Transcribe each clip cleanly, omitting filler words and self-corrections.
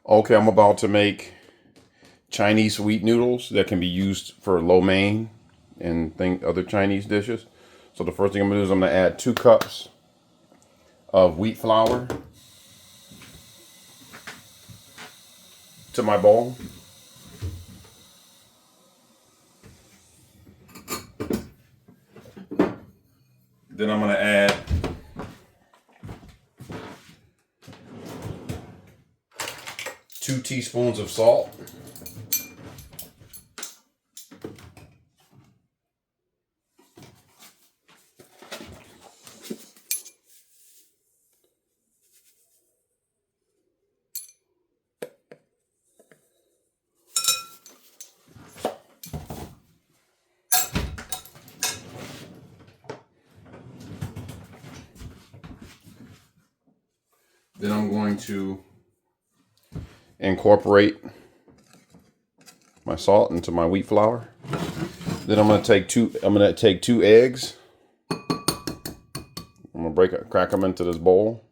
Okay, I'm about to make Chinese wheat noodles that can be used for lo mein and other Chinese dishes. So the first thing I'm gonna do is I'm gonna add 2 cups of wheat flour to my bowl. Then I'm gonna add 2 teaspoons of salt. Then I'm going to incorporate my salt into my wheat flour. Then I'm going to take 2 eggs. I'm going to crack them into this bowl.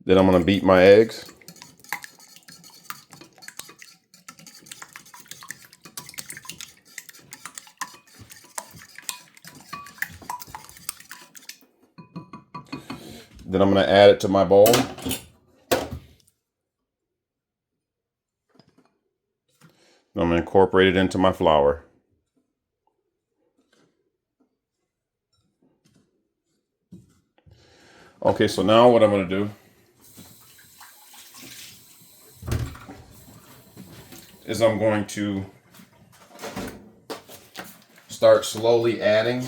Then I'm going to beat my eggs. Then I'm going to add it to my bowl. I'm going to incorporate it into my flour. Okay, so now what I'm going to do is I'm going to start slowly adding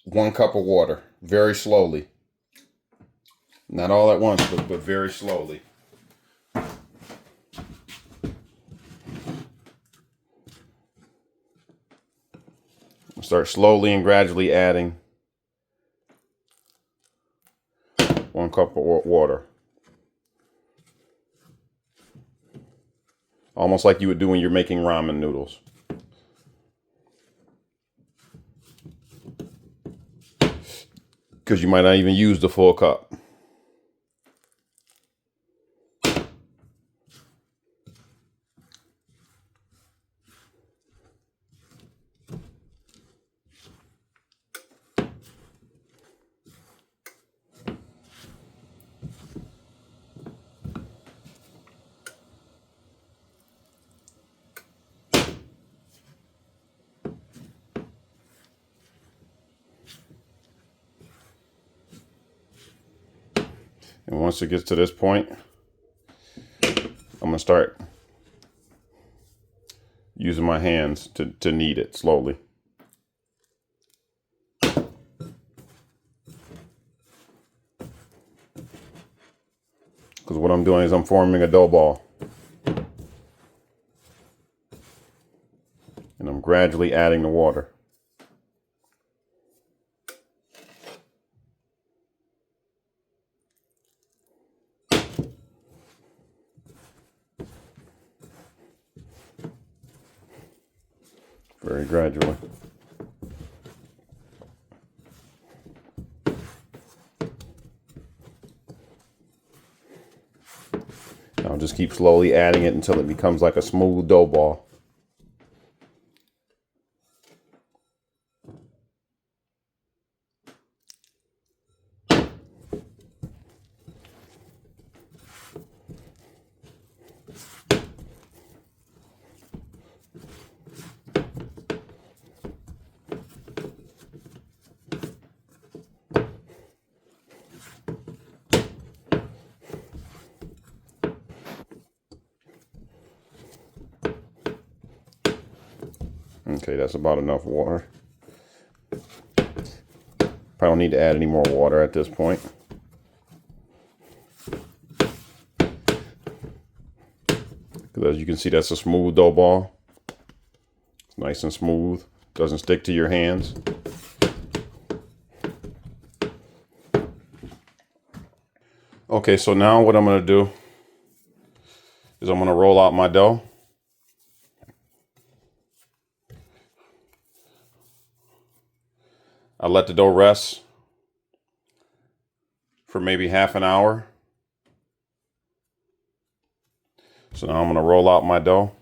1 cup of water, very slowly. Not all at once, but very slowly. Start slowly and gradually adding 1 cup of water. Almost like you would do when you're making ramen noodles. Because you might not even use the full cup. And once it gets to this point, I'm going to start using my hands to knead it slowly. Because what I'm doing is I'm forming a dough ball. And I'm gradually adding the water. Very gradually. I'll just keep slowly adding it until it becomes like a smooth dough ball. Okay, that's about enough water. Probably don't need to add any more water at this point. Because as you can see, that's a smooth dough ball. It's nice and smooth. Doesn't stick to your hands. Okay, so now what I'm going to do is I'm going to roll out my dough. I let the dough rest for maybe half an hour. So now I'm going to roll out my dough.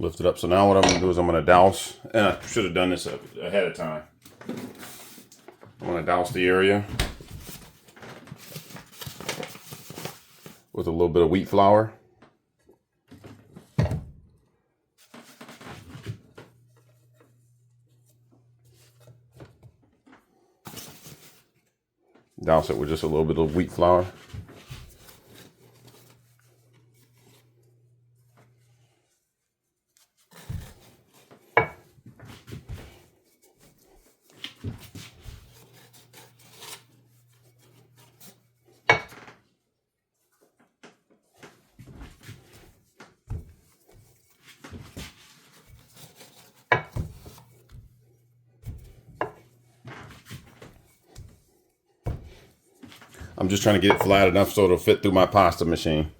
Lift it up. So now what I'm going to do is I'm going to douse, and I should have done this ahead of time. I'm going to douse the area with a little bit of wheat flour. Douse it with just a little bit of wheat flour. I'm just trying to get it flat enough so it'll fit through my pasta machine.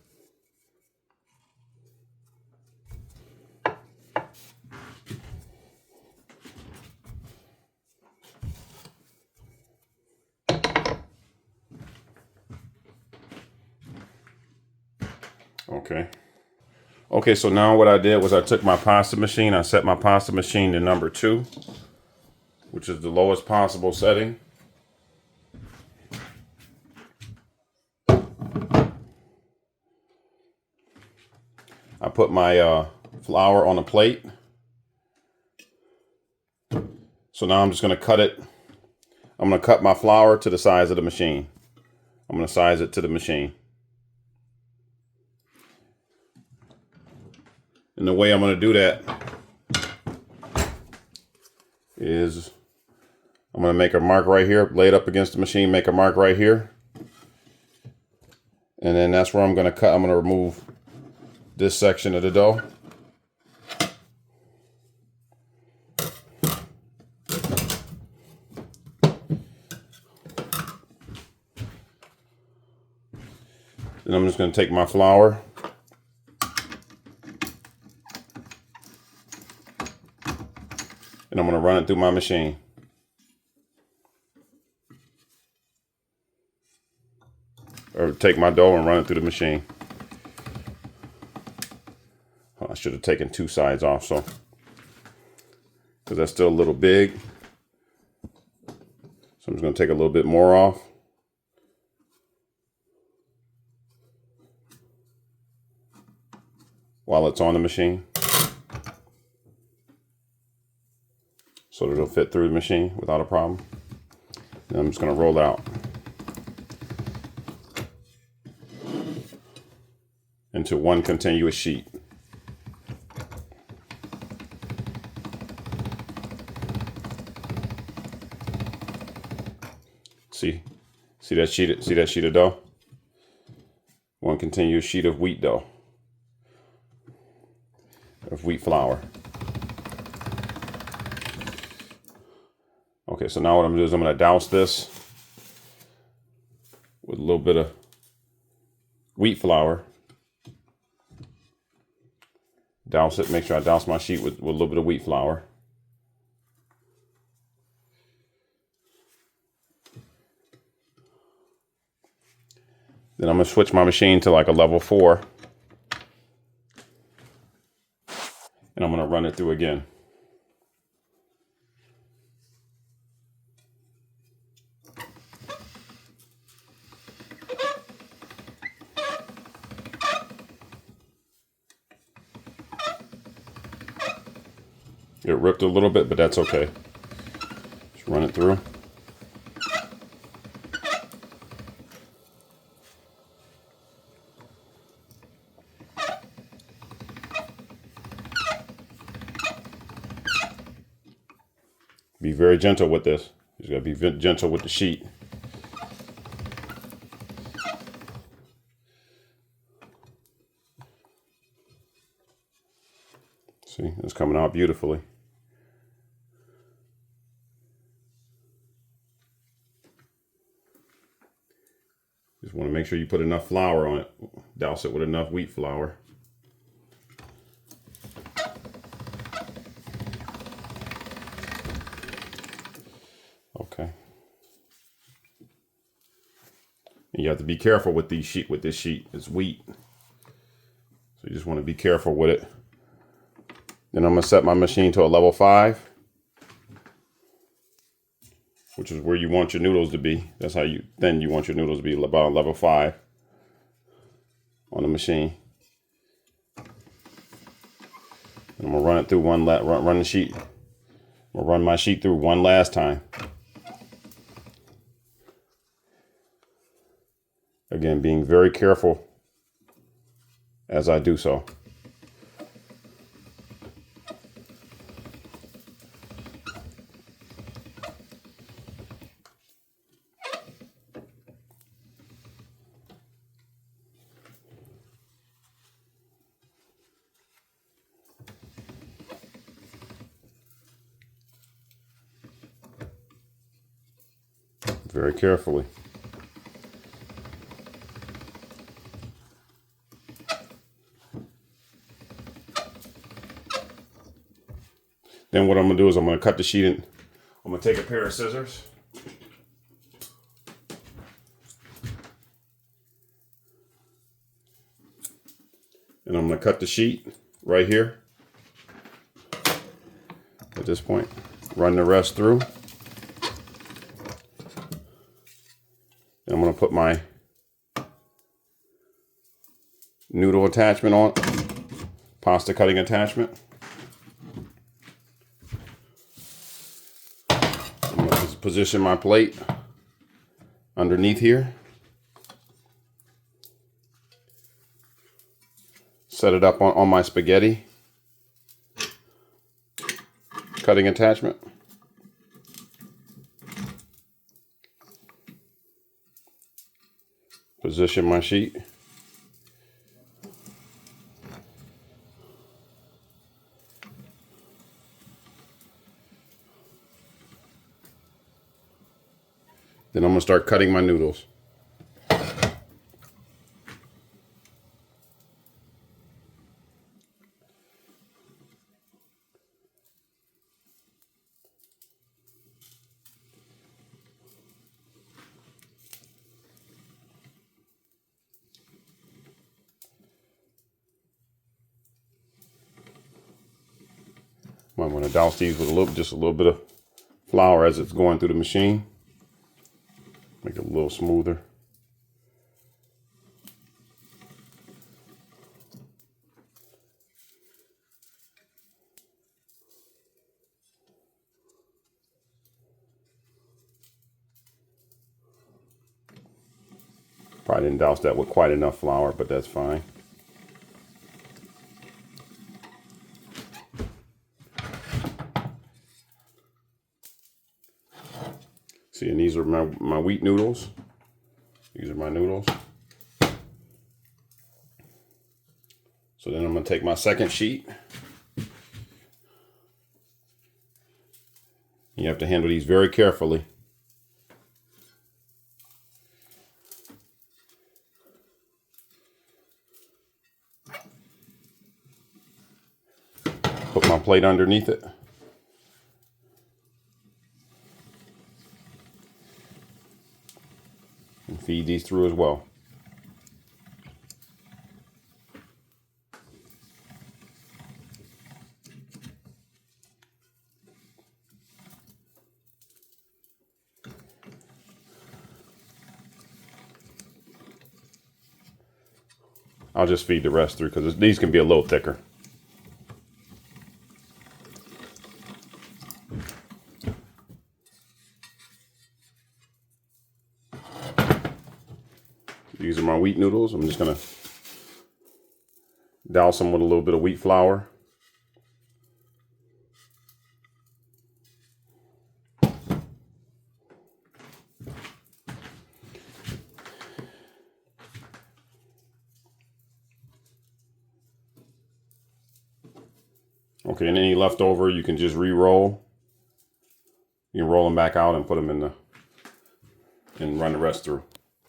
Okay, so now what I did was I took my pasta machine, I set my pasta machine to number 2, which is the lowest possible setting. I put my flour on a plate. So now I'm just going to cut it. I'm going to cut my flour to the size of the machine. I'm going to size it to the machine. And the way I'm going to do that is I'm going to make a mark right here, lay it up against the machine, make a mark right here. And then that's where I'm going to cut. I'm going to remove this section of the dough. Then I'm just going to take my flour and I'm going to run it through my machine. Or take my dough and run it through the machine. I should have taken 2 sides off, so because that's still a little big. So I'm just going to take a little bit more off. While it's on the machine. So that it'll fit through the machine without a problem. And I'm just going to roll it out into one continuous sheet. See that sheet of dough? One continuous sheet of wheat dough. Of wheat flour. Okay, so now what I'm gonna do is I'm gonna douse this with a little bit of wheat flour. Douse it, make sure I douse my sheet with a little bit of wheat flour. Then I'm gonna switch my machine to like a level 4. And I'm gonna run it through again. It ripped a little bit, but that's okay. Just run it through. Be very gentle with this. You gotta be gentle with the sheet. See, it's coming out beautifully. Just want to make sure you put enough flour on it. Douse it with enough wheat flour. Okay. And you have to be careful with this sheet. It's wheat. So you just want to be careful with it. Then I'm going to set my machine to a level 5. Which is where you want your noodles to be. That's how you want your noodles to be, about level 5 on the machine. And I'm gonna run it through run the sheet. I'm gonna run my sheet through one last time. Again, being very careful as I do so. Very carefully. Then what I'm going to do is I'm going to cut the sheet in. I'm going to take a pair of scissors. And I'm going to cut the sheet right here. At this point, run the rest through. And I'm going to put my noodle attachment on, pasta cutting attachment. I'm going to position my plate underneath here. Set it up on my spaghetti cutting attachment. Position my sheet. Then I'm going to start cutting my noodles. I'm going to douse these with just a little bit of flour as it's going through the machine. Make it a little smoother. Probably didn't douse that with quite enough flour, but that's fine. See, and these are my wheat noodles. These are my noodles. So then I'm going to take my second sheet. You have to handle these very carefully. Put my plate underneath it. And feed these through as well. I'll just feed the rest through because these can be a little thicker. These are my wheat noodles. I'm just going to douse them with a little bit of wheat flour. Okay, and any leftover you can just re-roll. You can roll them back out and put them in the, and run the rest through.